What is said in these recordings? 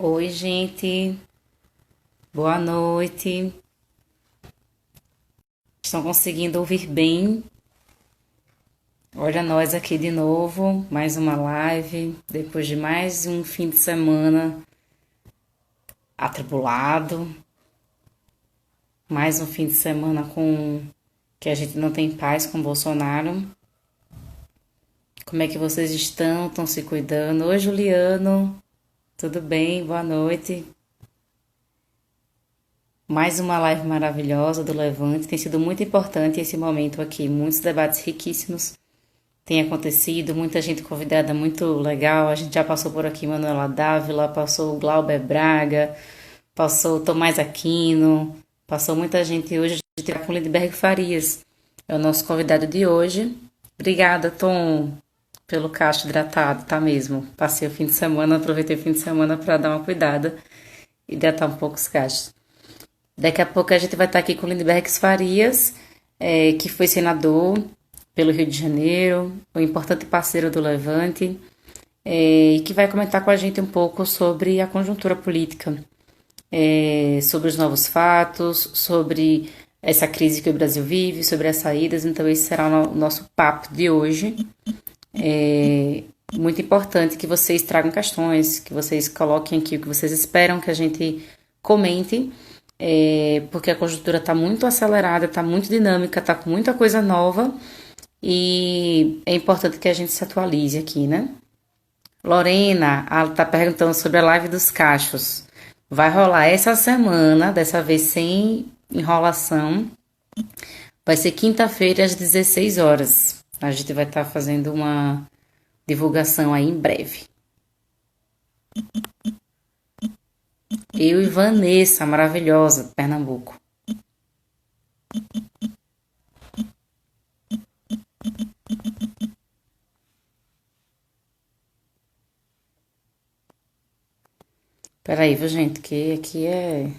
Oi, gente. Boa noite. Estão conseguindo ouvir bem? Olha nós aqui de novo, mais uma live, depois de mais um fim de semana atribulado, mais um fim de semana com que a gente não tem paz com Bolsonaro. Como é que vocês estão? Estão se cuidando? Oi, Juliano. Tudo bem? Boa noite. Mais uma live maravilhosa do Levante. Tem sido muito importante esse momento aqui. Muitos debates riquíssimos têm acontecido. Muita gente convidada muito legal. A gente já passou por aqui Manuela Dávila, passou o Glauber Braga, passou o Tomás Aquino, passou muita gente hoje. A gente está com o Lindbergh Farias. É o nosso convidado de hoje. Obrigada, Tom, pelo cacho hidratado, tá mesmo. Passei o fim de semana, aproveitei o fim de semana para dar uma cuidada e hidratar um pouco os cachos. Daqui a pouco a gente vai estar aqui com o Lindbergh Farias, que foi senador pelo Rio de Janeiro, um importante parceiro do Levante, e que vai comentar com a gente um pouco sobre a conjuntura política, sobre os novos fatos, sobre essa crise que o Brasil vive, sobre as saídas. Então esse será o nosso papo de hoje. É muito importante que vocês tragam questões, que vocês coloquem aqui o que vocês esperam que a gente comente, porque a conjuntura está muito acelerada, está muito dinâmica, está com muita coisa nova e é importante que a gente se atualize aqui, né? Lorena, ela está perguntando sobre a live dos cachos. Vai rolar essa semana, dessa vez sem enrolação. Vai ser quinta-feira às 16 horas. A gente vai estar fazendo uma divulgação aí em breve. Eu e Vanessa, maravilhosa, Pernambuco. Peraí, viu, gente, que aqui é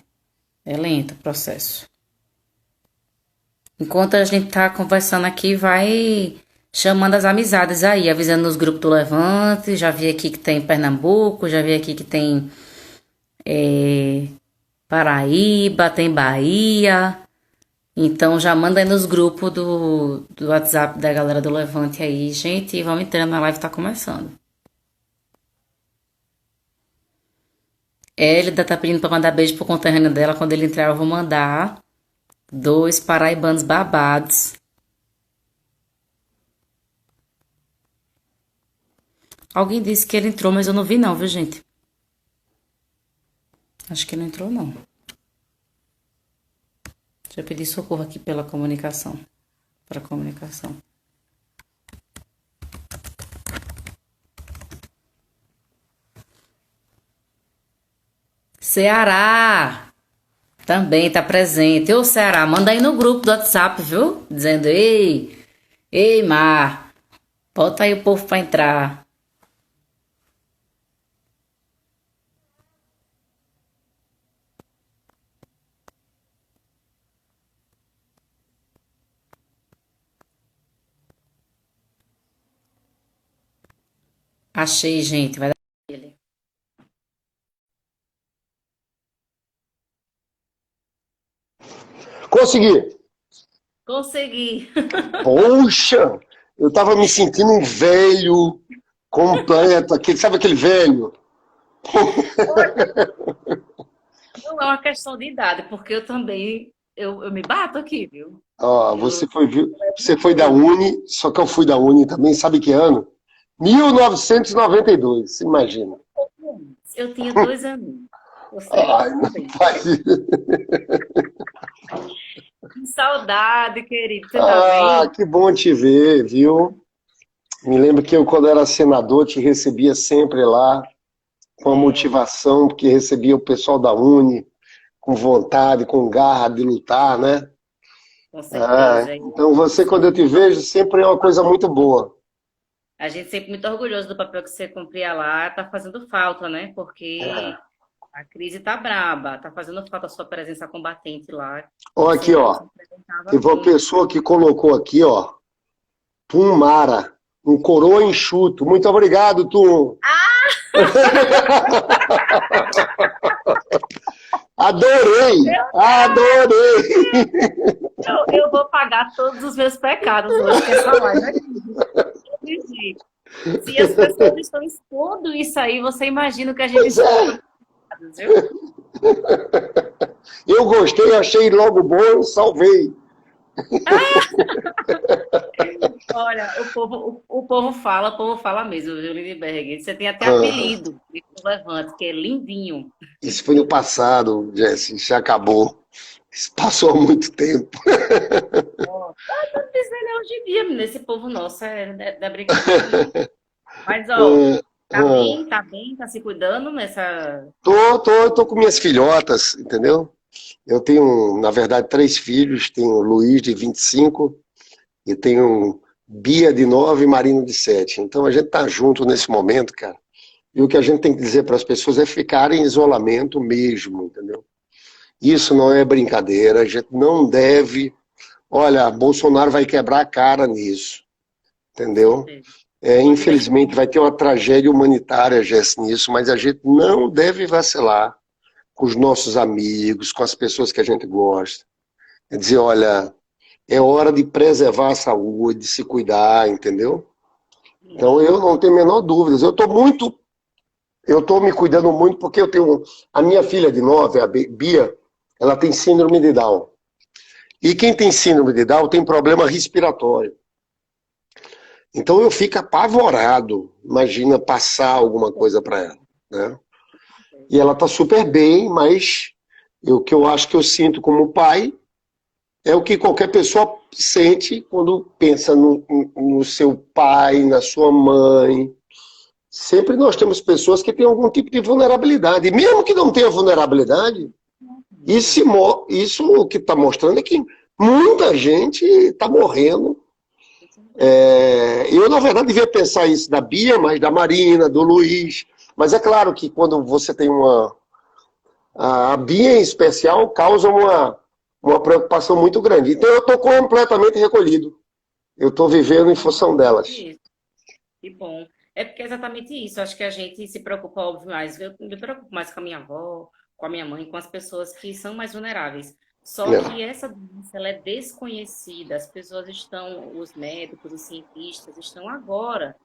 lento o processo. Enquanto a gente tá conversando aqui, vai chamando as amizades aí, avisando nos grupos do Levante. Já vi aqui que tem Pernambuco, já vi aqui que tem Paraíba, tem Bahia. Então já manda aí nos grupos do WhatsApp da galera do Levante aí, gente. E vamos entrando, a live tá começando. Elida tá pedindo pra mandar beijo pro conterrâneo dela. Quando ele entrar, eu vou mandar 2 paraibanos babados. Alguém disse que ele entrou, mas eu não vi não, viu, gente? Acho que não entrou, não. Deixa eu pedir socorro aqui pela comunicação. Para comunicação. Ceará também tá presente. Ô, Ceará, manda aí no grupo do WhatsApp, viu? Dizendo, ei, Mar, bota aí o povo pra entrar. Achei, gente, vai dar ele. Consegui. Consegui. Poxa, eu tava me sentindo um velho completo, sabe aquele velho? Não é uma questão de idade, porque eu também, eu me bato aqui, viu? Ó, Eu, você foi da Uni, só que eu fui da Uni também, sabe que ano? 1992, imagina. eu tinha 2 anos. Ou seja, Ai, não também. faz. Que saudade, querido. Você tá Ah, bem? que bom te ver, viu? Me lembro que eu, quando era senador, te recebia sempre lá, com a É, motivação, porque recebia o pessoal da Uni com vontade, com garra de lutar, né? com Ah, certeza. então você, quando eu te vejo, sempre é uma coisa muito boa. A gente sempre muito orgulhoso do papel que você cumpria lá. Tá fazendo falta, né? Porque a crise tá braba. Tá fazendo falta a sua presença combatente lá. Olha aqui, Você ó. se apresentava Teve uma muito. pessoa que colocou aqui, ó, Tum um coroa enxuto. Muito obrigado, Tum. Adorei! Adorei! Eu vou pagar todos os meus pecados hoje com essa live aqui. Se as pessoas estão expondo isso aí, você imagina o que a gente Pois é! viu? Eu gostei, achei logo bom, salvei. Olha, o povo fala mesmo, viu, Lindbergh? Você tem até Ah, apelido, do Levante, que é Lindinho. isso foi no passado, Jesse, já acabou. Isso passou há muito tempo. Ó, tá dizendo hoje em dia, menino, esse povo nosso é brincadeira, não. Mas, ó, Ah, ah. tá bem, tá se cuidando nessa. Tô com minhas filhotas, entendeu? Eu tenho, na verdade, 3 filhos. Tenho o Luiz, de 25, e tenho Bia, de 9, e Marina, de 7. Então a gente tá junto nesse momento, cara. E o que a gente tem que dizer para as pessoas é ficar em isolamento mesmo, entendeu? Isso não é brincadeira, a gente não deve. Olha, Bolsonaro vai quebrar a cara nisso, Com entendeu? certeza. Inclusive, Infelizmente vai ter uma tragédia humanitária, Jess, nisso, mas a gente não deve vacilar com os nossos amigos, com as pessoas que a gente gosta. É dizer, olha, é hora de preservar a saúde, de se cuidar, entendeu? Então eu não tenho a menor dúvida. Eu estou me cuidando muito porque eu tenho a minha filha de 9, a Bia, ela tem síndrome de Down. E quem tem síndrome de Down tem problema respiratório. Então eu fico apavorado, imagina passar alguma coisa para ela, né? E ela está super bem, mas o que eu acho que eu sinto como pai é o que qualquer pessoa sente quando pensa no seu pai, na sua mãe. Sempre nós temos pessoas que têm algum tipo de vulnerabilidade. E mesmo que não tenha vulnerabilidade, isso o que está mostrando é que muita gente está morrendo. Eu, na verdade, devia pensar isso da Bia, mas da Marina, do Luiz. Mas é claro que quando você tem uma. A Bia, em especial, causa uma preocupação muito grande. Então, eu estou completamente recolhido. Eu estou vivendo em função delas. isso. Que bom. É porque é exatamente isso. Acho que a gente se preocupa, óbvio, mais. Eu me preocupo mais com a minha avó, com a minha mãe, com as pessoas que são mais vulneráveis. Só que É, essa doença, ela é desconhecida. As pessoas estão, os médicos, os cientistas, estão agora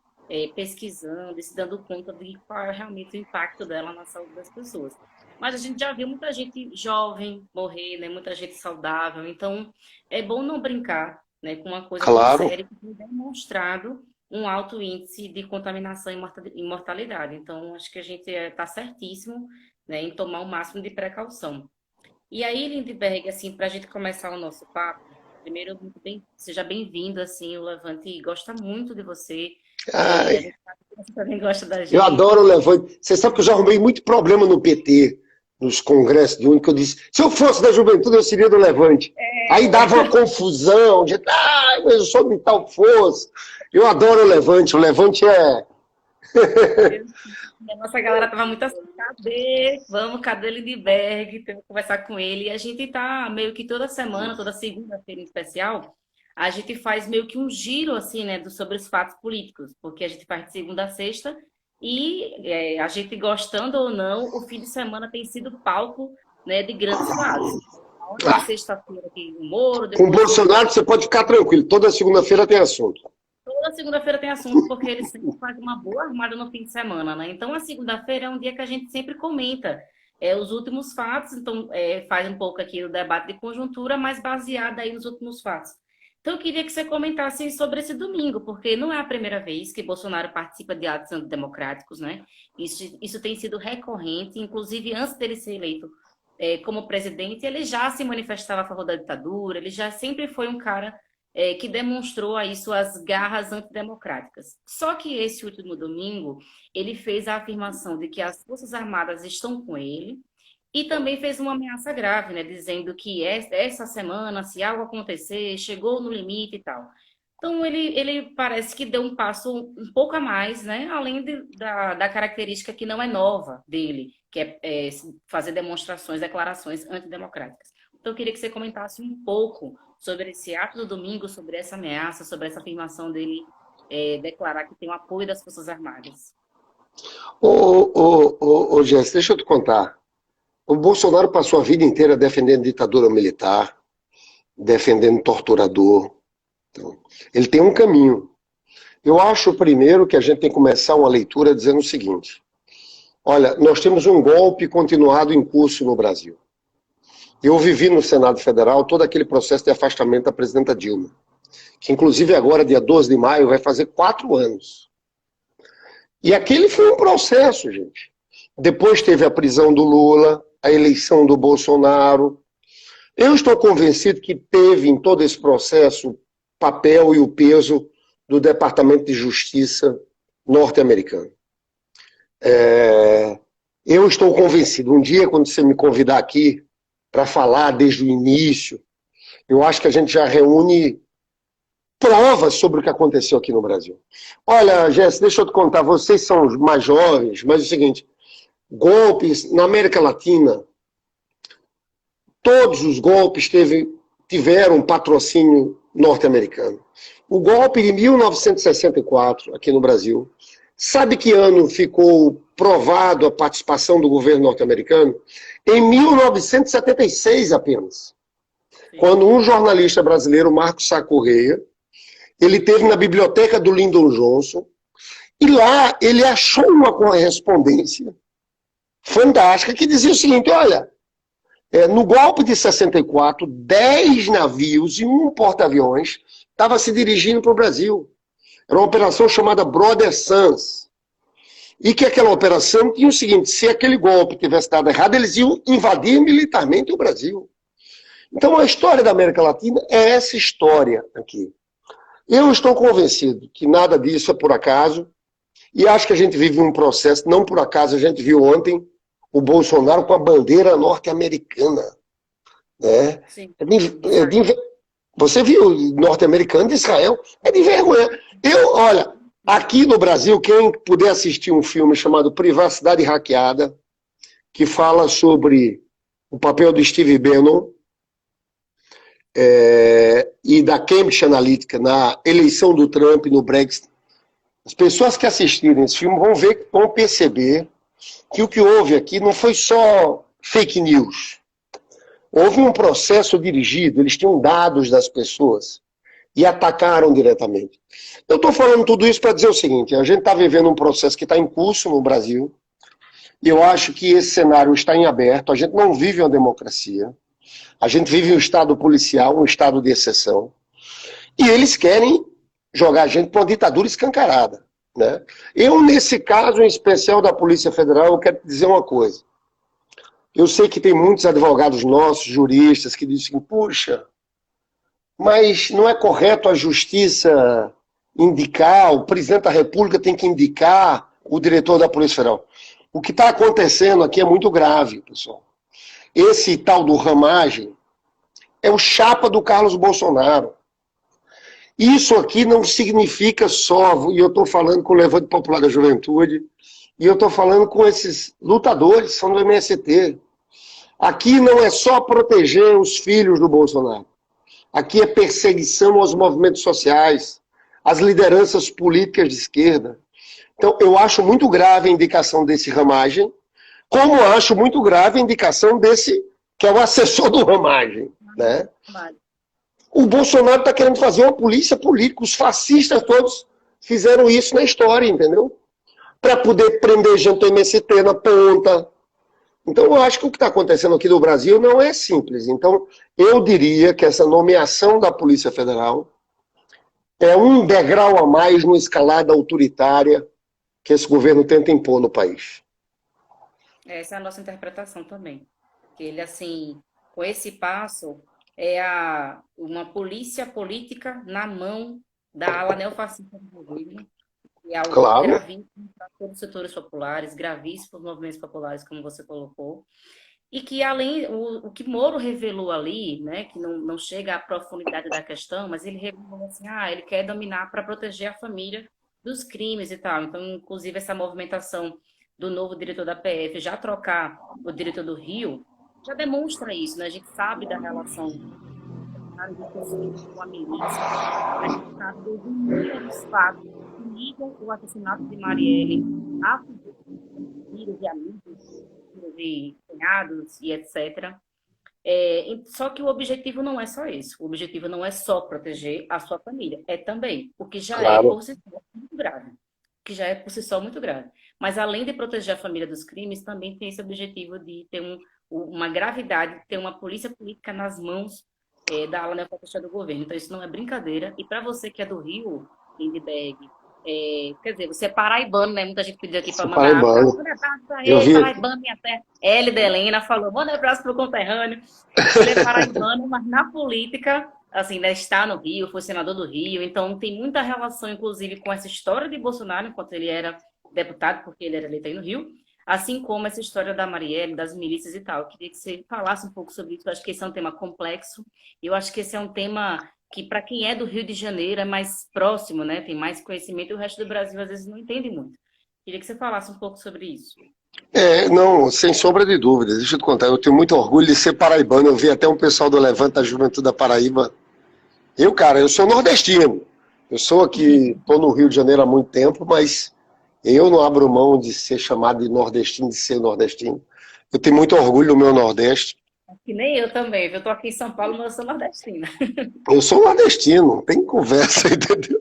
pesquisando e se dando conta de qual é realmente o impacto dela na saúde das pessoas. Mas a gente já viu muita gente jovem morrer, né? Muita gente saudável. Então, é bom não brincar, né, com uma coisa tão claro. séria que tem demonstrado um alto índice de contaminação e mortalidade. Então, acho que a gente está certíssimo, né, em tomar o máximo de precaução. E aí, Lindbergh, assim, para a gente começar o nosso papo, primeiro, seja bem-vindo, assim, o Levante gosta muito de você, a Ai, gente sabe que você também gosta da eu adoro gente. o Levante. Você sabe que eu já arrumei muito problema no PT, nos congressos de único. Eu disse, se eu fosse da juventude, eu seria do Levante. Aí dava uma confusão, de, mas eu sou de tal força. Eu adoro o Levante. O Levante é. A nossa galera tava muito assim, cadê Lindbergh? Temos que conversar com ele. E a gente tá meio que toda semana, toda segunda-feira em especial, a gente faz meio que um giro, assim, né, sobre os fatos políticos, porque a gente faz de segunda a sexta e a gente gostando ou não, o fim de semana tem sido palco, né, de grandes fatos. Ontem, Ah, sexta-feira, tem o Moro, com o depois Bolsonaro você pode ficar tranquilo. Toda segunda-feira tem assunto. toda segunda-feira tem assunto, porque ele sempre faz uma boa armada no fim de semana, né? Então, a segunda-feira é um dia que a gente sempre comenta os últimos fatos, então faz um pouco aqui o debate de conjuntura, mas baseado aí nos últimos fatos. Então, eu queria que você comentasse sobre esse domingo, porque não é a primeira vez que Bolsonaro participa de atos antidemocráticos, né? Isso tem sido recorrente, inclusive antes dele ser eleito como presidente, ele já se manifestava a favor da ditadura, ele já sempre foi um cara que demonstrou aí suas garras antidemocráticas. Só que esse último domingo, ele fez a afirmação de que as Forças Armadas estão com ele e também fez uma ameaça grave, né, dizendo que essa semana, se algo acontecer, chegou no limite e tal. Então, ele parece que deu um passo um pouco a mais, né? Além da característica que não é nova dele, que é fazer demonstrações, declarações antidemocráticas. Então, eu queria que você comentasse um pouco sobre esse ato do domingo, sobre essa ameaça, sobre essa afirmação dele declarar que tem o apoio das Forças Armadas. Ô, Jess, deixa eu te contar. O Bolsonaro passou a vida inteira defendendo ditadura militar, defendendo torturador. Então, ele tem um caminho. Eu acho, primeiro, que a gente tem que começar uma leitura dizendo o seguinte: olha, nós temos um golpe continuado em curso no Brasil. Eu vivi no Senado Federal todo aquele processo de afastamento da presidenta Dilma, que inclusive agora, dia 12 de maio, vai fazer 4 anos. E aquele foi um processo, gente. Depois teve a prisão do Lula, a eleição do Bolsonaro. Eu estou convencido que teve em todo esse processo o papel e o peso do Departamento de Justiça norte-americano. Eu estou convencido. Um dia, quando você me convidar aqui para falar desde o início, eu acho que a gente já reúne provas sobre o que aconteceu aqui no Brasil. Olha, Jéssica, deixa eu te contar, vocês são os mais jovens, mas é o seguinte, golpes na América Latina, todos os golpes tiveram um patrocínio norte-americano. O golpe de 1964, aqui no Brasil, sabe que ano ficou provado a participação do governo norte-americano? Em 1976 apenas. Sim. Quando um jornalista brasileiro, Marcos Sá Correia, ele esteve na biblioteca do Lyndon Johnson, e lá ele achou uma correspondência fantástica que dizia o seguinte: olha, no golpe de 64, 10 navios e um porta-aviões estavam se dirigindo para o Brasil. Era uma operação chamada Brother Sons. E que aquela operação tinha o seguinte: se aquele golpe tivesse dado errado, eles iam invadir militarmente o Brasil. Então a história da América Latina é essa história aqui. Eu estou convencido que nada disso é por acaso, e acho que a gente vive um processo, não por acaso, a gente viu ontem o Bolsonaro com a bandeira norte-americana. Né? Sim. Você viu, norte-americano de Israel, é de vergonha. Olha, aqui no Brasil, quem puder assistir um filme chamado Privacidade Hackeada, que fala sobre o papel do Steve Bannon, e da Cambridge Analytica na eleição do Trump no Brexit, as pessoas que assistirem esse filme vão perceber que o que houve aqui não foi só fake news. Houve um processo dirigido, eles tinham dados das pessoas e atacaram diretamente. Eu estou falando tudo isso para dizer o seguinte: a gente está vivendo um processo que está em curso no Brasil, e eu acho que esse cenário está em aberto. A gente não vive uma democracia. A gente vive um estado policial, um estado de exceção. E eles querem jogar a gente para uma ditadura escancarada. Né? Eu, nesse caso em especial da Polícia Federal, eu quero dizer uma coisa. Eu sei que tem muitos advogados nossos, juristas, que dizem: puxa, mas não é correto a justiça indicar, o presidente da República tem que indicar o diretor da Polícia Federal. O que está acontecendo aqui é muito grave, pessoal. Esse tal do Ramagem é o chapa do Carlos Bolsonaro. Isso aqui não significa só, e eu estou falando com o Levante Popular da Juventude, e eu estou falando com esses lutadores que são do MST. Aqui não é só proteger os filhos do Bolsonaro. Aqui é perseguição aos movimentos sociais, às lideranças políticas de esquerda. Então, eu acho muito grave a indicação desse Ramagem, como acho muito grave a indicação desse, que é o assessor do Ramagem. Né? O Bolsonaro está querendo fazer uma polícia política. Os fascistas todos fizeram isso na história, entendeu? Para poder prender gente do MST na ponta. Então, eu acho que o que está acontecendo aqui no Brasil não é simples. Então, eu diria que essa nomeação da Polícia Federal é um degrau a mais numa escalada autoritária que esse governo tenta impor no país. Essa é a nossa interpretação também. Que ele, assim, com esse passo, é uma polícia política na mão da ala neofascista do governo, que é algo gravíssimo para todos os setores populares, gravíssimo para os movimentos populares, como você colocou, e que além, o que Moro revelou ali, né, que não chega à profundidade da questão, mas ele revelou assim, ele quer dominar para proteger a família dos crimes e tal. Então, inclusive, essa movimentação do novo diretor da PF já trocar o diretor do Rio, já demonstra isso, né? A gente sabe da relação com a milícia, a gente sabe dos inúmeros fatos que ligam o assassinato de Marielle a filhos e amigos de cunhados e etc. Só que o objetivo não é só isso. O objetivo não é só proteger a sua família, é também, o que já é Claro. por si só muito grave. O que já é por si só muito grave. Mas além de proteger a família dos crimes, também tem esse objetivo de ter uma gravidade, ter uma polícia política nas mãos da ala neofascista do governo. Então isso não é brincadeira. E para você que é do Rio, Lindbergh, quer dizer, você é paraibano, né? Muita gente pediu aqui para Sou mandar abraço. paraibano. Manda abraço para Eu ele, vi. paraibano, minha terra. Hélida Helena falou, manda abraço para o conterrâneo. Ele é paraibano, mas na política, assim, né, está no Rio, foi senador do Rio, então tem muita relação, inclusive, com essa história de Bolsonaro, enquanto ele era deputado, porque ele era eleito aí no Rio, assim como essa história da Marielle, das milícias e tal. Eu queria que você falasse um pouco sobre isso, eu acho que esse é um tema complexo, eu acho que esse é um tema que, para quem é do Rio de Janeiro, é mais próximo, né, tem mais conhecimento, e o resto do Brasil, às vezes, não entende muito. Queria que você falasse um pouco sobre isso. Não, sem sombra de dúvidas. Deixa eu te contar, eu tenho muito orgulho de ser paraibano. Eu vi até um pessoal do Levanta a Juventude da Paraíba. Eu sou nordestino. Eu sou aqui, estou no Rio de Janeiro há muito tempo, mas eu não abro mão de ser chamado de nordestino, de ser nordestino. Eu tenho muito orgulho do meu Nordeste. Que nem eu também, viu? Eu tô aqui em São Paulo, mas eu sou nordestina. Eu sou nordestino, não tem conversa, entendeu?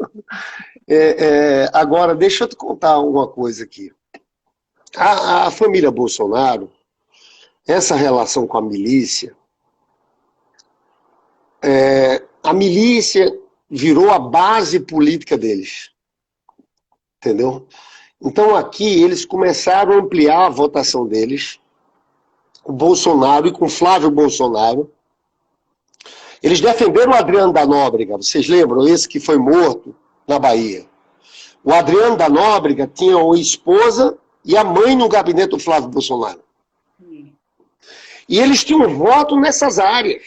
Agora, deixa eu te contar uma coisa aqui. A família Bolsonaro, essa relação com a milícia virou a base política deles, entendeu? Então aqui eles começaram a ampliar a votação deles, com Bolsonaro e com Flávio Bolsonaro. Eles defenderam o Adriano da Nóbrega, vocês lembram? Esse que foi morto na Bahia. O Adriano da Nóbrega tinha uma esposa e a mãe no gabinete do Flávio Bolsonaro. E eles tinham voto nessas áreas.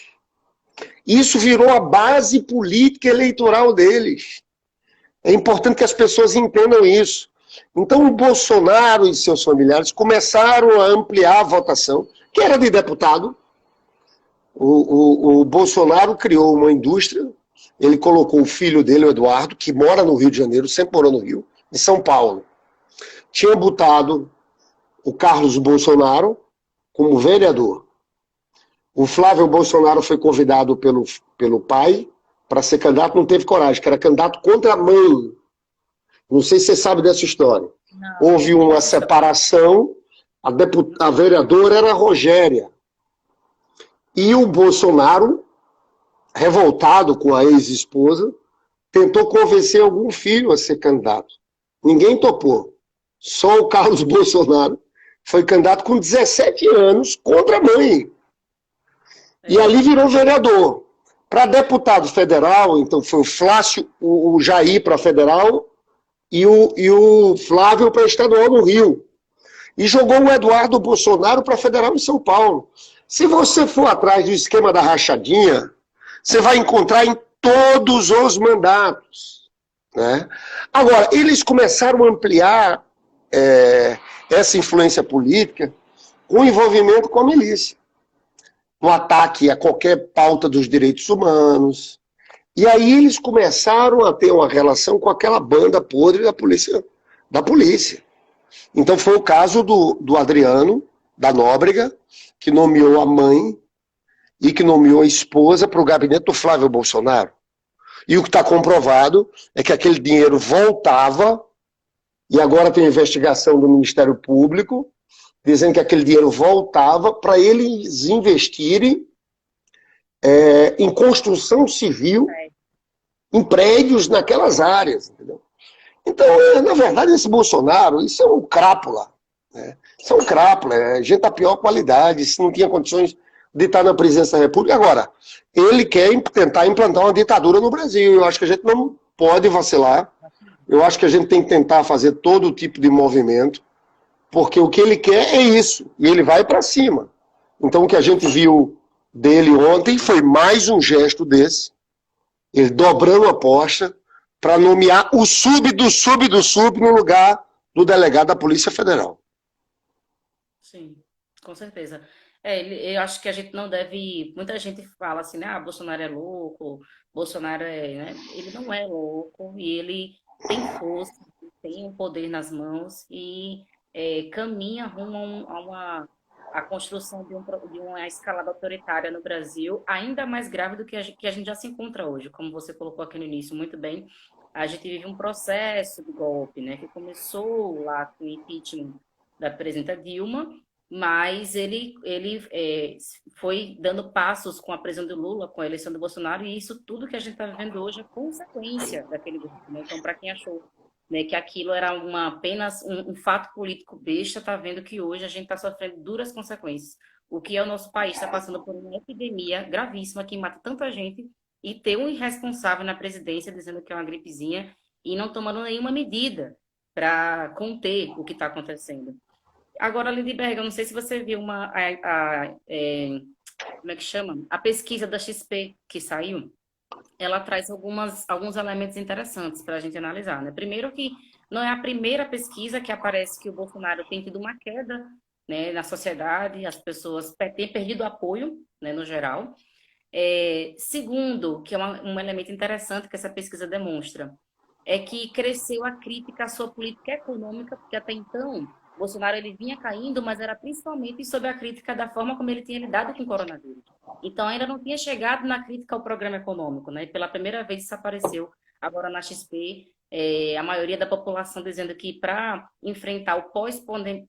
Isso virou a base política eleitoral deles. É importante que as pessoas entendam isso. Então, o Bolsonaro e seus familiares começaram a ampliar a votação, que era de deputado. O Bolsonaro criou uma indústria, ele colocou o filho dele, o Eduardo, que mora no Rio de Janeiro, sempre morou no Rio, em São Paulo. Tinha botado o Carlos Bolsonaro como vereador. O Flávio Bolsonaro foi convidado pelo pai para ser candidato, não teve coragem, que era candidato contra a mãe. Não sei se você sabe dessa história. Não, Houve uma separação, a vereadora era a Rogéria. E o Bolsonaro, revoltado com a ex-esposa, tentou convencer algum filho a ser candidato. Ninguém topou. Só o Carlos Bolsonaro foi candidato com 17 anos contra a mãe. E ali virou vereador. Para deputado federal, então foi o Flávio, o Jair para federal e o Flávio para estadual no Rio. E jogou o Eduardo Bolsonaro para federal em São Paulo. Se você for atrás do esquema da rachadinha, você vai encontrar em todos os mandatos. Né? Agora, eles começaram a ampliar essa influência política com envolvimento com a milícia. No ataque a qualquer pauta dos direitos humanos. E aí eles começaram a ter uma relação com aquela banda podre da polícia. Então foi o caso do Adriano, da Nóbrega, que nomeou a mãe e que nomeou a esposa para o gabinete do Flávio Bolsonaro. E o que está comprovado é que aquele dinheiro voltava, e agora tem investigação do Ministério Público, dizendo que aquele dinheiro voltava para eles investirem em construção civil, em prédios naquelas áreas. Entendeu? Então, na verdade, esse Bolsonaro, isso é um crápula. Né? Isso é um crápula, é gente da pior qualidade, se não tinha condições de estar na presidência da República. Agora, ele quer tentar implantar uma ditadura no Brasil. Eu acho que a gente não pode vacilar. Eu acho que a gente tem que tentar fazer todo tipo de movimento, porque o que ele quer é isso, e ele vai para cima. Então o que a gente viu dele ontem foi mais um gesto desse, ele dobrando a aposta para nomear o sub do sub do sub no lugar do delegado da Polícia Federal. Sim, com certeza. Eu acho que a gente não deve. Muita gente fala assim, né? Ah, Bolsonaro é louco, Bolsonaro é. Né? Ele não é louco e ele tem força, tem o poder nas mãos e caminha rumo a a construção de uma escalada autoritária no Brasil, ainda mais grave do que que a gente já se encontra hoje. Como você colocou aqui no início muito bem, a gente vive um processo de golpe, né, que começou lá com o impeachment da presidenta Dilma, mas ele foi dando passos com a prisão do Lula, com a eleição do Bolsonaro, e isso tudo que a gente está vivendo hoje é consequência daquele golpe, né? Então, para quem achou, né, que aquilo era apenas um fato político besta, está vendo que hoje a gente está sofrendo duras consequências. O que é o nosso país está passando por uma epidemia gravíssima que mata tanta gente e ter um irresponsável na presidência dizendo que é uma gripezinha e não tomando nenhuma medida para conter o que está acontecendo. Agora, Lindbergh, eu não sei se você viu como é que chama? A pesquisa da XP que saiu, ela traz alguns elementos interessantes para a gente analisar, né? Primeiro que não é a primeira pesquisa que aparece que o Bolsonaro tem tido uma queda, né, na sociedade, as pessoas têm perdido apoio, né, no geral. Segundo, que é um elemento interessante que essa pesquisa demonstra, é que cresceu a crítica à sua política econômica, porque até então Bolsonaro ele vinha caindo, mas era principalmente sob a crítica da forma como ele tinha lidado com o coronavírus. Então ainda não tinha chegado na crítica ao programa econômico, né? E pela primeira vez isso apareceu agora na XP, a maioria da população dizendo que para enfrentar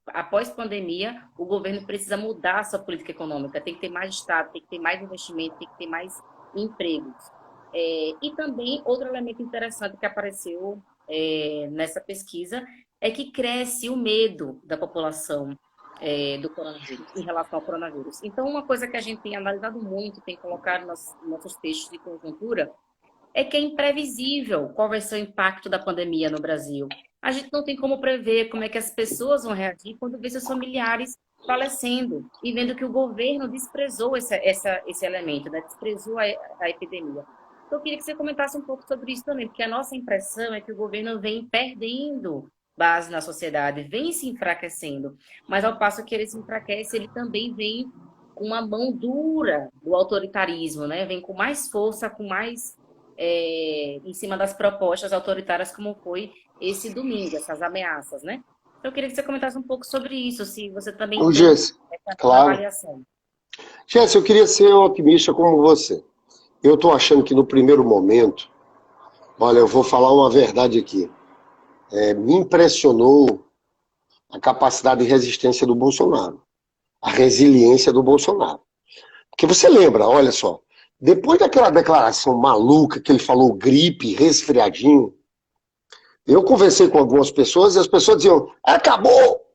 a pós-pandemia, o governo precisa mudar a sua política econômica, tem que ter mais Estado, tem que ter mais investimento, tem que ter mais empregos. E também outro elemento interessante que apareceu nessa pesquisa é que cresce o medo da população do coronavírus, em relação ao coronavírus. Então, uma coisa que a gente tem analisado muito, tem colocado nos nossos textos de conjuntura, é que é imprevisível qual vai ser o impacto da pandemia no Brasil. A gente não tem como prever como é que as pessoas vão reagir quando vê seus familiares falecendo e vendo que o governo desprezou esse elemento, né? Desprezou a epidemia. Então, eu queria que você comentasse um pouco sobre isso também, porque a nossa impressão é que o governo vem perdendo base na sociedade, vem se enfraquecendo, mas ao passo que ele se enfraquece, ele também vem com uma mão dura do autoritarismo, né? Vem com mais força, com mais em cima das propostas autoritárias, como foi esse domingo, essas ameaças, né? Então, eu queria que você comentasse um pouco sobre isso, se você também Ô, tem Jess, essa claro. avaliação. Jess, eu queria ser otimista como você. Eu estou achando que no primeiro momento, olha, eu vou falar uma verdade aqui. Me impressionou a capacidade de resistência do Bolsonaro, a resiliência do Bolsonaro. Porque você lembra, olha só, depois daquela declaração maluca que ele falou gripe, resfriadinho, eu conversei com algumas pessoas e as pessoas diziam, acabou!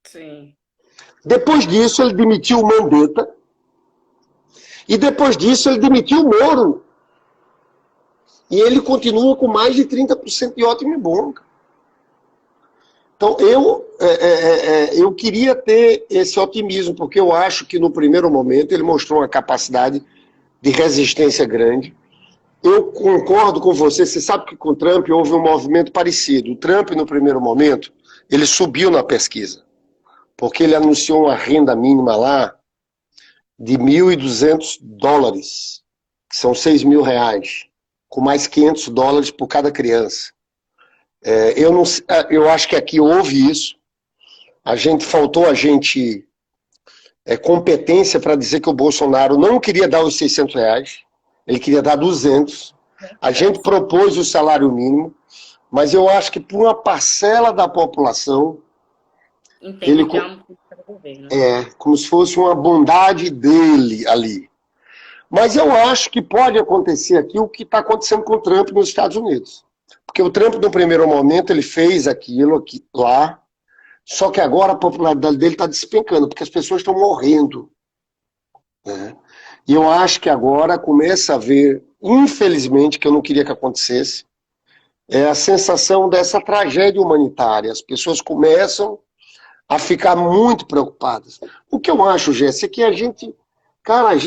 Sim. Depois disso ele demitiu o Mandetta e depois disso ele demitiu o Moro. E ele continua com mais de 30% de ótimo e bom. Então, eu queria ter esse otimismo, porque eu acho que no primeiro momento ele mostrou uma capacidade de resistência grande. Eu concordo com você sabe que com o Trump houve um movimento parecido. O Trump, no primeiro momento, ele subiu na pesquisa, porque ele anunciou uma renda mínima lá de $1.200, que são R$6.000, com mais $500 por cada criança. Eu acho que aqui houve isso. Faltou a gente competência para dizer que o Bolsonaro não queria dar os R$600, ele queria dar 200. A gente propôs o salário mínimo, mas eu acho que por uma parcela da população, Entende que é uma política do governo. Como se fosse uma bondade dele ali. Mas eu acho que pode acontecer aqui o que está acontecendo com o Trump nos Estados Unidos. Porque o Trump, no primeiro momento, ele fez aquilo lá, só que agora a popularidade dele está despencando, porque as pessoas estão morrendo. Né? E eu acho que agora começa a haver, infelizmente, que eu não queria que acontecesse, a sensação dessa tragédia humanitária. As pessoas começam a ficar muito preocupadas. O que eu acho, Jéssica, é que a gente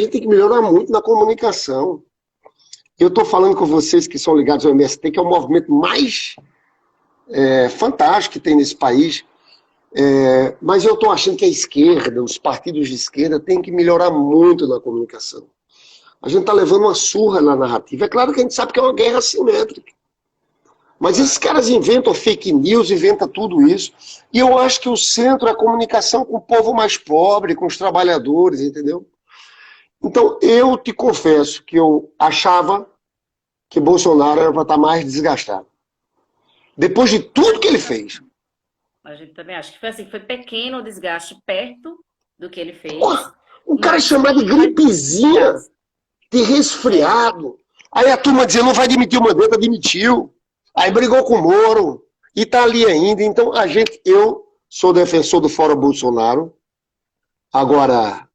tem que melhorar muito na comunicação. Eu estou falando com vocês que são ligados ao MST, que é o movimento mais fantástico que tem nesse país, mas eu estou achando que a esquerda, os partidos de esquerda, têm que melhorar muito na comunicação. A gente está levando uma surra na narrativa. É claro que a gente sabe que é uma guerra assimétrica. Mas esses caras inventam fake news, inventam tudo isso. E eu acho que o centro é a comunicação com o povo mais pobre, com os trabalhadores, entendeu? Então, eu te confesso que eu achava que Bolsonaro era para estar mais desgastado. Depois de tudo que ele fez. A gente também acha que foi assim, foi pequeno o desgaste perto do que ele fez. O cara chamar de gripezinha, de resfriado. Aí a turma dizia, não vai demitir o Mandetta, demitiu. Aí brigou com o Moro. E tá ali ainda. Então, eu sou defensor do Fora Bolsonaro. Agora,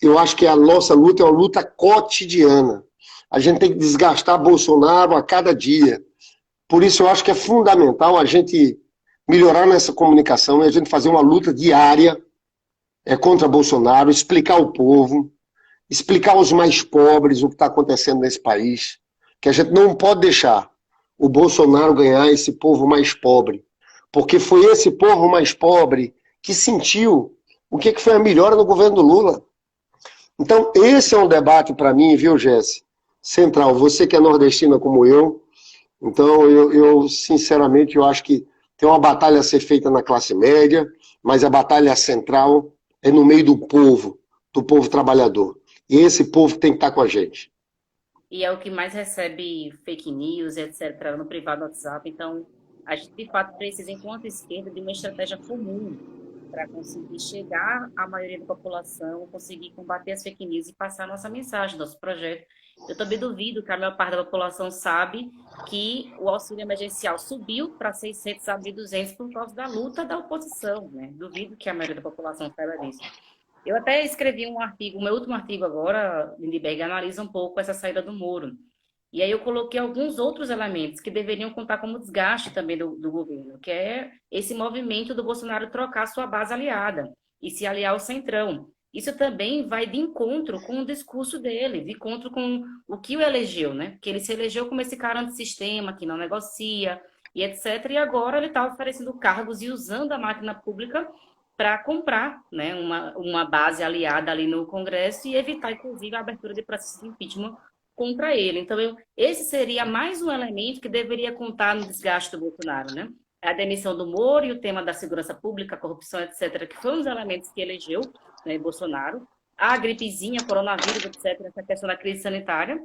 eu acho que a nossa luta é uma luta cotidiana. A gente tem que desgastar Bolsonaro a cada dia. Por isso eu acho que é fundamental a gente melhorar nessa comunicação e a gente fazer uma luta diária contra Bolsonaro, explicar ao povo, explicar aos mais pobres o que está acontecendo nesse país, que a gente não pode deixar o Bolsonaro ganhar esse povo mais pobre, porque foi esse povo mais pobre que sentiu o que foi a melhora no governo do Lula. Então, esse é um debate para mim, viu, Jesse? Central. Você que é nordestina como eu, então eu sinceramente, eu acho que tem uma batalha a ser feita na classe média, mas a batalha central é no meio do povo trabalhador. E esse povo tem que estar com a gente. E é o que mais recebe fake news, etc., no privado do WhatsApp. Então, a gente, de fato, precisa, enquanto esquerda, de uma estratégia comum para conseguir chegar à maioria da população, conseguir combater as fake news e passar a nossa mensagem, nosso projeto. Eu também duvido que a maior parte da população sabe que o auxílio emergencial subiu para 600 a 1.200 por causa da luta da oposição, né? Duvido que a maioria da população saiba disso. Eu até escrevi um artigo, o meu último artigo agora, Lindbergh, analisa um pouco essa saída do Moro. E aí eu coloquei alguns outros elementos que deveriam contar como desgaste também do governo, que é esse movimento do Bolsonaro trocar sua base aliada e se aliar ao Centrão. Isso também vai de encontro com o discurso dele, de encontro com o que o elegeu, né? Que ele se elegeu como esse cara antissistema, que não negocia, e etc. E agora ele está oferecendo cargos e usando a máquina pública para comprar, né, uma base aliada ali no Congresso e evitar, inclusive, a abertura de processo de impeachment contra ele. Então, esse seria mais um elemento que deveria contar no desgaste do Bolsonaro, né? A demissão do Moro e o tema da segurança pública, corrupção, etc., que foram os elementos que elegeu, né, Bolsonaro. A gripezinha, coronavírus, etc., essa questão da crise sanitária.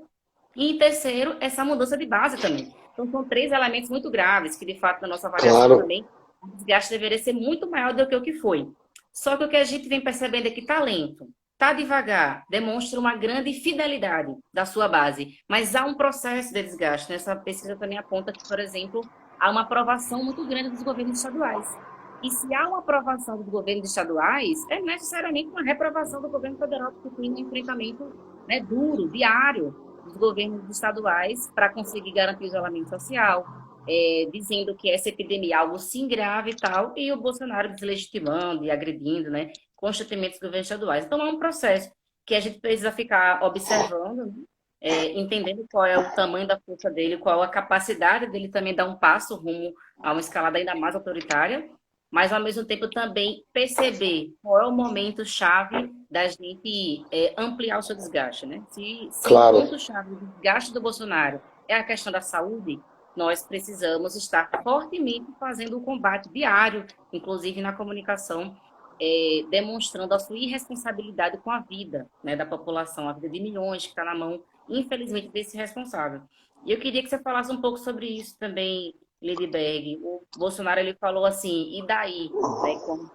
E, em terceiro, essa mudança de base também. Então, são 3 elementos muito graves que, de fato, na nossa avaliação também, o desgaste deveria ser muito maior do que o que foi. Só que o que a gente vem percebendo é que está lento, está devagar, demonstra uma grande fidelidade da sua base, mas há um processo de desgaste. Nessa pesquisa também aponta que, por exemplo, há uma aprovação muito grande dos governos estaduais. E se há uma aprovação dos governos estaduais, é necessariamente uma reprovação do governo federal, porque tem um enfrentamento, né, duro, diário, dos governos estaduais para conseguir garantir o isolamento social, dizendo que essa epidemia é algo sim grave e tal, e o Bolsonaro deslegitimando e agredindo, né, constantemente os governos estaduais. Então, é um processo que a gente precisa ficar observando, né, entendendo qual é o tamanho da força dele, qual a capacidade dele também dar um passo rumo a uma escalada ainda mais autoritária, mas, ao mesmo tempo, também perceber qual é o momento-chave da gente ampliar o seu desgaste, né? Se Claro. o ponto-chave do desgaste do Bolsonaro é a questão da saúde, nós precisamos estar fortemente fazendo o combate diário, inclusive na comunicação, demonstrando a sua irresponsabilidade com a vida, né, da população, a vida de milhões que está na mão, infelizmente, desse responsável. E eu queria que você falasse um pouco sobre isso também, Lindbergh. O Bolsonaro, ele falou assim, e daí? Né, quando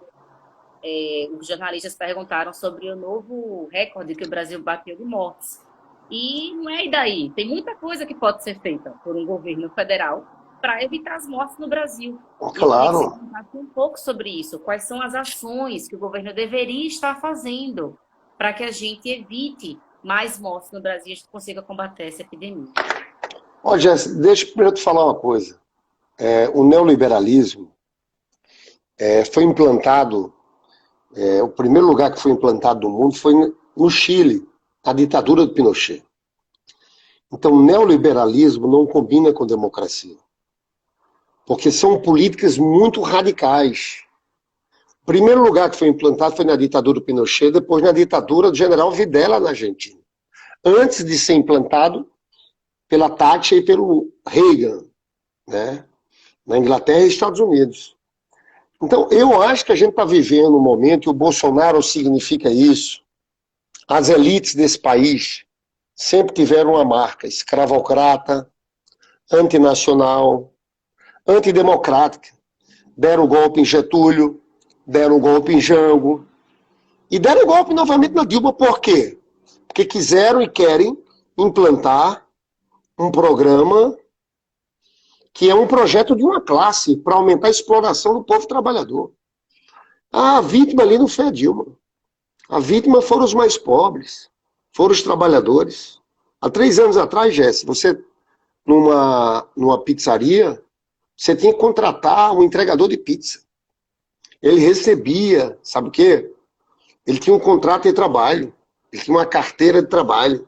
os jornalistas perguntaram sobre o novo recorde que o Brasil bateu de mortes. E não é e daí? Tem muita coisa que pode ser feita por um governo federal para evitar as mortes no Brasil. Claro. Eu queria que você contasse um pouco sobre isso. Quais são as ações que o governo deveria estar fazendo para que a gente evite mais mortes no Brasil e a gente consiga combater essa epidemia? Ó, Jéssica, deixa eu primeiro te falar uma coisa. O neoliberalismo foi implantado, o primeiro lugar que foi implantado no mundo foi no Chile, a ditadura do Pinochet. Então, o neoliberalismo não combina com democracia, porque são políticas muito radicais. O primeiro lugar que foi implantado foi na ditadura do Pinochet, depois na ditadura do general Videla na Argentina. Antes de ser implantado pela Thatcher e pelo Reagan. né? Na Inglaterra e Estados Unidos. Então, eu acho que a gente está vivendo um momento, e o Bolsonaro significa isso. As elites desse país sempre tiveram uma marca escravocrata, antinacional, antidemocrática. Deram o golpe em Getúlio, deram o golpe em Jango, e deram o golpe novamente na Dilma. Por quê? Porque quiseram e querem implantar um programa que é um projeto de uma classe para aumentar a exploração do povo trabalhador. A vítima ali não foi a Dilma. A vítima foram os mais pobres, foram os trabalhadores. Há 3 anos atrás, Jesse, você, numa pizzaria, você tinha que contratar um entregador de pizza. Ele recebia, sabe o quê? Ele tinha um contrato de trabalho, ele tinha uma carteira de trabalho.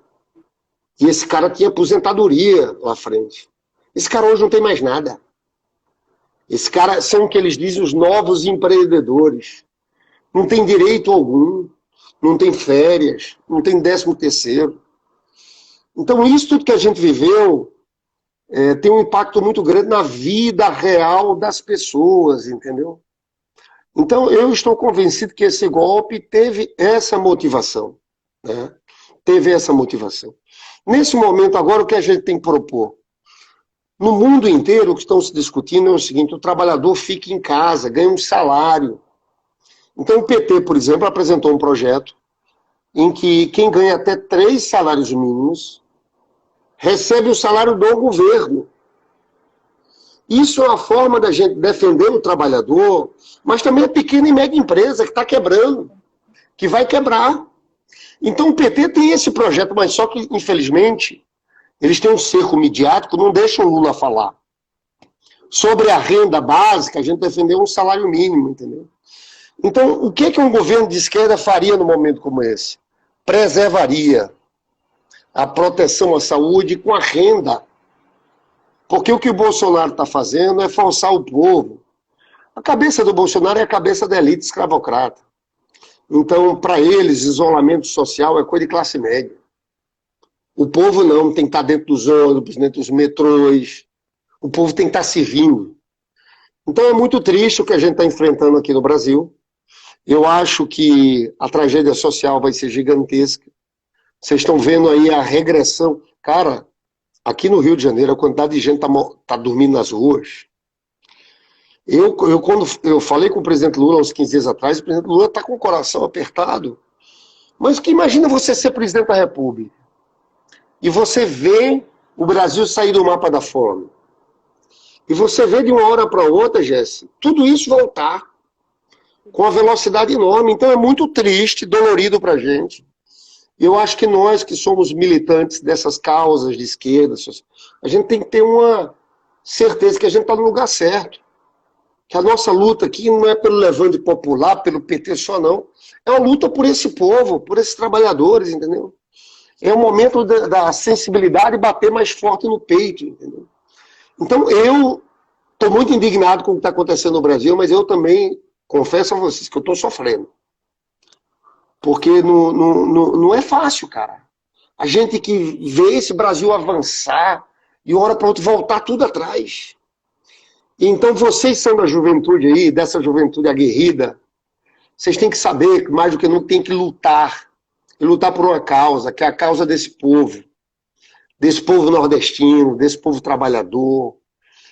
E esse cara tinha aposentadoria lá à frente. Esse cara hoje não tem mais nada. Esse cara são o que eles dizem os novos empreendedores. Não tem direito algum, não tem férias, não tem 13º. Então isso tudo que a gente viveu tem um impacto muito grande na vida real das pessoas, entendeu? Então eu estou convencido que esse golpe teve essa motivação, né? Teve essa motivação. Nesse momento agora o que a gente tem que propor? No mundo inteiro o que estão se discutindo é o seguinte: o trabalhador fica em casa, ganha um salário. Então o PT, por exemplo, apresentou um projeto em que quem ganha até 3 salários mínimos recebe o salário do governo. Isso é uma forma da gente defender o trabalhador, mas também a pequena e média empresa que está quebrando, que vai quebrar. Então o PT tem esse projeto, mas só que, infelizmente, eles têm um cerco midiático, não deixam o Lula falar. Sobre a renda básica, a gente defendeu um salário mínimo, entendeu? Então, o que um governo de esquerda faria num momento como esse? Preservaria a proteção à saúde com a renda. Porque o que o Bolsonaro está fazendo é forçar o povo. A cabeça do Bolsonaro é a cabeça da elite escravocrata. Então, para eles, isolamento social é coisa de classe média. O povo não, tem que estar dentro dos ônibus, dentro dos metrôs. O povo tem que estar servindo. Então é muito triste o que a gente está enfrentando aqui no Brasil. Eu acho que a tragédia social vai ser gigantesca. Vocês estão vendo aí a regressão. Cara, aqui no Rio de Janeiro, a quantidade de gente tá dormindo nas ruas. Quando eu falei com o presidente Lula uns 15 dias atrás, o presidente Lula está com o coração apertado. Mas que imagina você ser presidente da República e você vê o Brasil sair do mapa da fome. E você vê de uma hora para outra, Jesse, tudo isso voltar com uma velocidade enorme. Então é muito triste, dolorido para a gente. Eu acho que nós que somos militantes dessas causas de esquerda, a gente tem que ter uma certeza que a gente está no lugar certo. Que a nossa luta aqui não é pelo levante popular, pelo PT só não. É uma luta por esse povo, por esses trabalhadores, entendeu? É o momento da sensibilidade bater mais forte no peito, entendeu? Então eu estou muito indignado com o que está acontecendo no Brasil, mas eu também confesso a vocês que eu estou sofrendo. Porque não é fácil, cara. A gente que vê esse Brasil avançar e hora para outra voltar tudo atrás. Então vocês são da juventude aí, dessa juventude aguerrida, vocês têm que saber que mais do que nunca tem que lutar. E lutar por uma causa, que é a causa desse povo nordestino, desse povo trabalhador,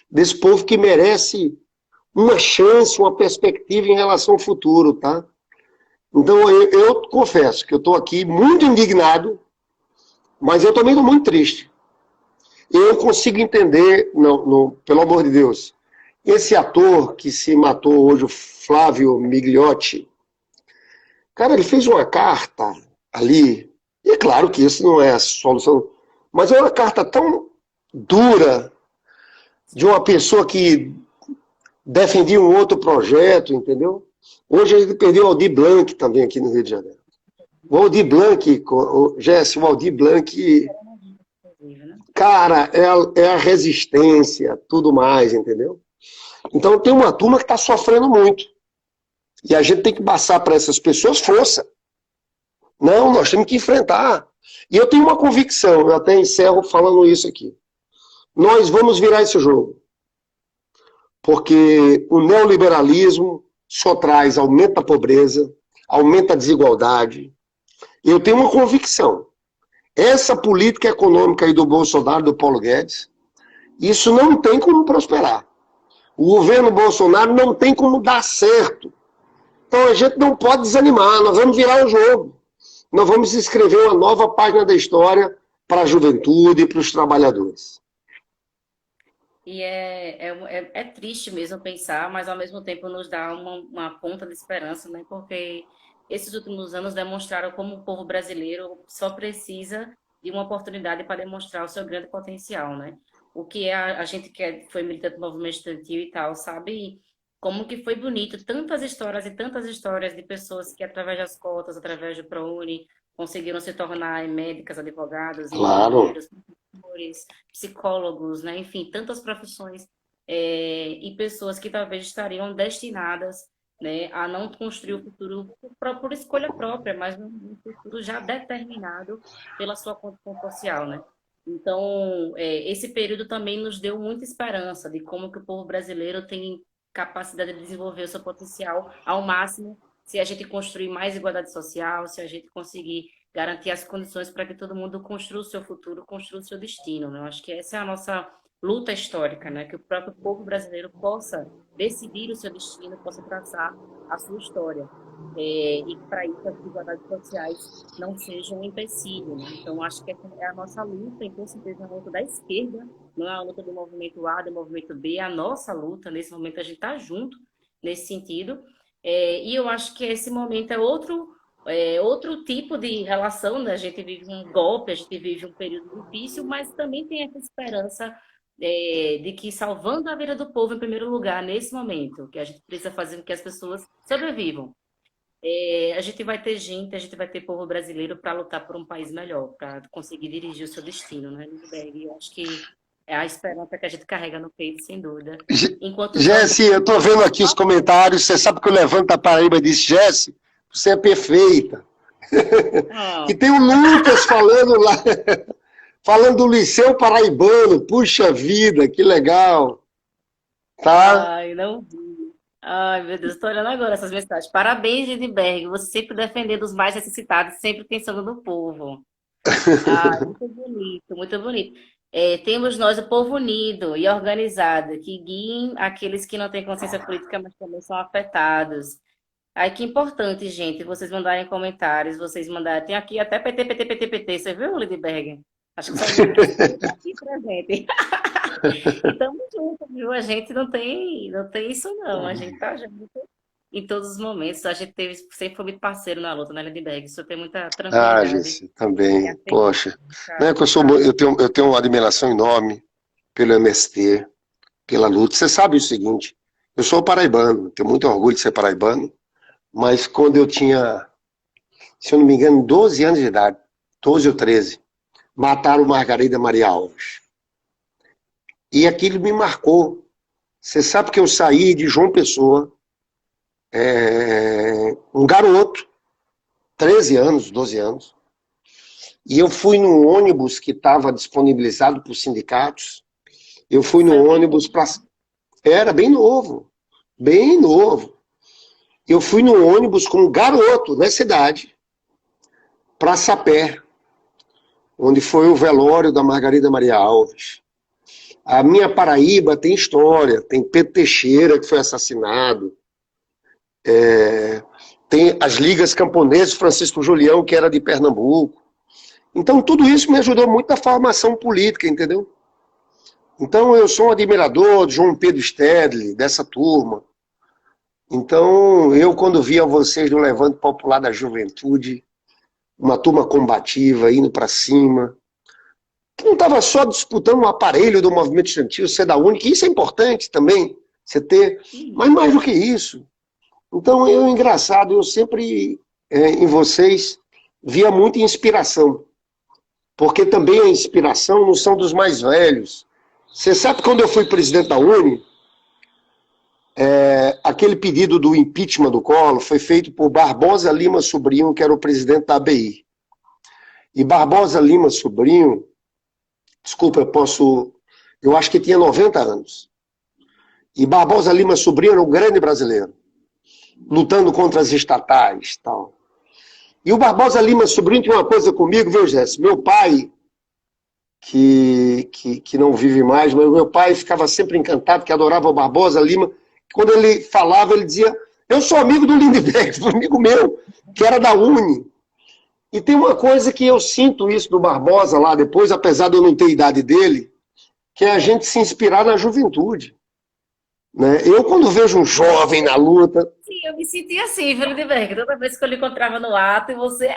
desse povo que merece uma chance, uma perspectiva em relação ao futuro, tá? Então eu confesso que eu estou aqui muito indignado, mas eu também estou muito triste. Eu consigo entender, pelo amor de Deus, esse ator que se matou hoje, o Flávio Migliotti, cara, ele fez uma carta ali, e é claro que isso não é a solução, mas é uma carta tão dura de uma pessoa que defendia um outro projeto, entendeu? Hoje ele perdeu o Aldir Blanc também aqui no Rio de Janeiro. O Aldir Blanc, Jesse, o Aldir Blanc, cara, é a resistência, tudo mais, entendeu? Então tem uma turma que está sofrendo muito. E a gente tem que passar para essas pessoas força. Não, nós temos que enfrentar. E eu tenho uma convicção, eu até encerro falando isso aqui. Nós vamos virar esse jogo. porque o neoliberalismo só traz, aumenta a pobreza, aumenta a desigualdade. Eu tenho uma convicção, essa política econômica aí do Bolsonaro, do Paulo Guedes, isso não tem como prosperar. O governo Bolsonaro não tem como dar certo. Então a gente não pode desanimar, nós vamos virar o jogo. Nós vamos escrever uma nova página da história para a juventude e para os trabalhadores. E é triste mesmo pensar, mas ao mesmo tempo nos dá uma ponta de esperança, né? Porque esses últimos anos demonstraram como o povo brasileiro só precisa de uma oportunidade para demonstrar o seu grande potencial, né? O que é a gente que foi militante do movimento estudantil e tal, sabe como que foi bonito, tantas histórias e tantas histórias de pessoas que através das cotas, através do ProUni, conseguiram se tornar médicas, advogados, Claro. engenheiros, professores, psicólogos, né? Enfim, tantas profissões e pessoas que talvez estariam destinadas, né, a não construir o futuro por escolha própria, mas um futuro já determinado pela sua condição social, né? Então, esse período também nos deu muita esperança de como que o povo brasileiro tem capacidade de desenvolver o seu potencial ao máximo se a gente construir mais igualdade social, se a gente conseguir garantir as condições para que todo mundo construa o seu futuro, construa o seu destino, né? Eu acho que essa é a nossa luta histórica, né? Que o próprio povo brasileiro possa decidir o seu destino, possa traçar a sua história. E para isso as desigualdades sociais não sejam um empecilho, né? Então, acho que essa é a nossa luta, e com certeza a luta da esquerda, não é a luta do movimento A, do movimento B, é a nossa luta. Nesse momento a gente está junto nesse sentido. E eu acho que esse momento outro tipo de relação, né? A gente vive um golpe, a gente vive um período difícil, mas também tem essa esperança de que salvando a vida do povo em primeiro lugar, nesse momento, que a gente precisa fazer com que as pessoas sobrevivam. A gente vai ter gente, a gente vai ter povo brasileiro para lutar por um país melhor, para conseguir dirigir o seu destino, né, Lindbergh? Eu acho que é a esperança que a gente carrega no peito, sem dúvida. Enquanto nós... Jesse, eu estou vendo aqui os comentários, você sabe que eu levanto a Paraíba e disse, Jesse, você é perfeita. Ah, E tem o Lucas falando lá, falando do Liceu Paraibano, puxa vida, que legal, tá? ai, não vi. Ai, meu Deus, estou olhando agora essas mensagens. Parabéns, Lindbergh, você sempre defendendo os mais necessitados, sempre pensando no povo. Ah, muito bonito, muito bonito. Temos nós, o povo unido e organizado, que guiem aqueles que não têm consciência política, mas também são afetados. Ai, que importante, gente, vocês mandarem comentários, vocês mandarem. Tem aqui até PT, PT, PT, PT, você viu, Lindbergh? Acho que só está aqui presente. E estamos juntos, viu? A gente não tem isso, não. A gente tá junto em todos os momentos. A gente sempre foi muito parceiro na luta, né, Lindbergh? Isso tem muita Ah, tranquilidade. Jesse, E também, assim, poxa. Não é que eu tenho uma admiração enorme pelo MST, pela luta. Você sabe o seguinte, eu sou paraibano, tenho muito orgulho de ser paraibano, mas quando eu tinha, se eu não me engano, 12 anos de idade, 12 ou 13, mataram Margarida Maria Alves. E aquilo me marcou. Você sabe que eu saí de João Pessoa, um garoto, 13 anos, 12 anos, e eu fui num ônibus que estava disponibilizado por sindicatos. Eu fui você no é bem ônibus novo. para. Era bem novo, bem novo. Eu fui no ônibus como garoto, nessa idade, para Sapé, onde foi o velório da Margarida Maria Alves. A minha Paraíba tem história, tem Pedro Teixeira, que foi assassinado, tem as ligas camponesas, Francisco Julião, que era de Pernambuco. Então, tudo isso me ajudou muito na formação política, entendeu? Então, eu sou um admirador de João Pedro Stedley, dessa turma. Então, eu, quando via vocês no Levante Popular da Juventude, uma turma combativa, indo para cima, que não estava só disputando um aparelho do movimento estudantil, ser da única, isso é importante também, você ter, mas mais do que isso. Então, engraçado, eu sempre, em vocês, via muita inspiração, porque também a inspiração não são dos mais velhos. Você sabe quando eu fui presidente da UNE, aquele pedido do impeachment do Collor foi feito por Barbosa Lima Sobrinho, que era o presidente da ABI. E Barbosa Lima Sobrinho, desculpa, eu acho que tinha 90 anos. E Barbosa Lima Sobrinho era um grande brasileiro, lutando contra as estatais e tal. E o Barbosa Lima Sobrinho tinha uma coisa comigo, viu, Jéssica? Meu pai, que não vive mais, mas meu pai ficava sempre encantado, que adorava o Barbosa Lima. Quando ele falava, ele dizia, eu sou amigo do Lindbergh, um amigo meu, que era da Uni. E tem uma coisa que eu sinto isso do Barbosa lá depois, apesar de eu não ter idade dele, que é a gente se inspirar na juventude. Né? Eu, quando vejo um jovem na luta... Sim, eu me sentia assim, viu, Lindbergh? Toda vez que eu lhe encontrava no ato, e você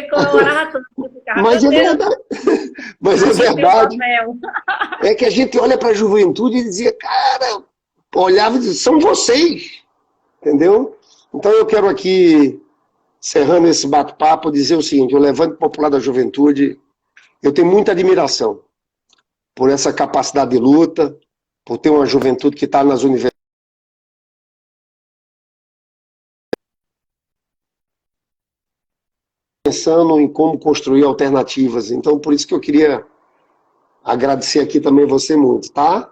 comemorava tanto, eu ficava, Mas meu é Deus, verdade. Mas a é gente tem um verdade. papel. É que a gente olha para a juventude e dizia, cara, olhava e dizia, são vocês. Entendeu? Então eu quero aqui, encerrando esse bate-papo, dizer o seguinte, o Levante Popular da Juventude, eu tenho muita admiração por essa capacidade de luta, por ter uma juventude que está nas universidades, pensando em como construir alternativas. Então, por isso que eu queria agradecer aqui também você muito, tá?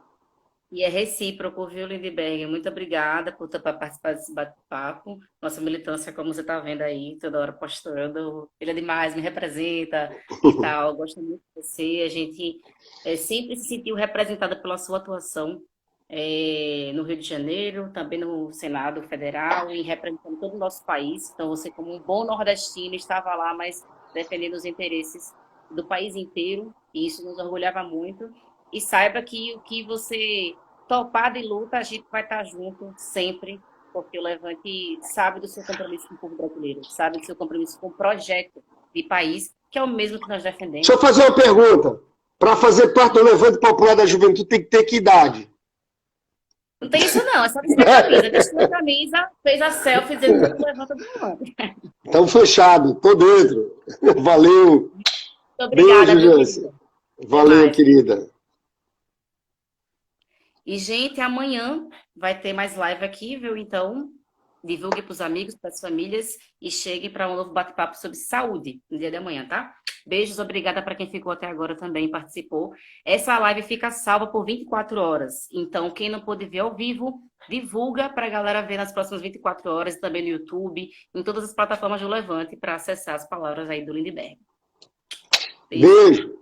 E é recíproco, viu, Lindbergh? Muito obrigada por participar desse bate-papo. Nossa militância, como você está vendo aí, toda hora postando. Ele é demais, me representa e tal. Gosto muito de você. A gente sempre se sentiu representada pela sua atuação no Rio de Janeiro, também no Senado Federal e representando todo o nosso país. Então, você, como um bom nordestino, estava lá, mas defendendo os interesses do país inteiro. E isso nos orgulhava muito. E saiba que o que você topar de luta, a gente vai estar junto sempre, porque o Levante sabe do seu compromisso com o povo brasileiro, sabe do seu compromisso com o projeto de país, que é o mesmo que nós Deixa eu defendemos. fazer uma pergunta. Para fazer parte do Levante Popular da Juventude tem que ter que idade? Não tem isso não, é só vestir a camisa. Vestiu a camisa, fez a selfie dizendo que levanta do Levante. Então, fechado, tô dentro. Valeu. Muito obrigada, Beijo, viu, Jânsia. querida? Até Valeu, mais. querida. E, gente, amanhã vai ter mais live aqui, viu? Então, divulgue para os amigos, para as famílias e chegue para um novo bate-papo sobre saúde no dia de amanhã, tá? Beijos, obrigada para quem ficou até agora também e participou. Essa live fica salva por 24 horas. Então, quem não pôde ver ao vivo, divulga para a galera ver nas próximas 24 horas, também no YouTube, em todas as plataformas do Levante, para acessar as palavras aí do Lindbergh. Beijo. Beijo.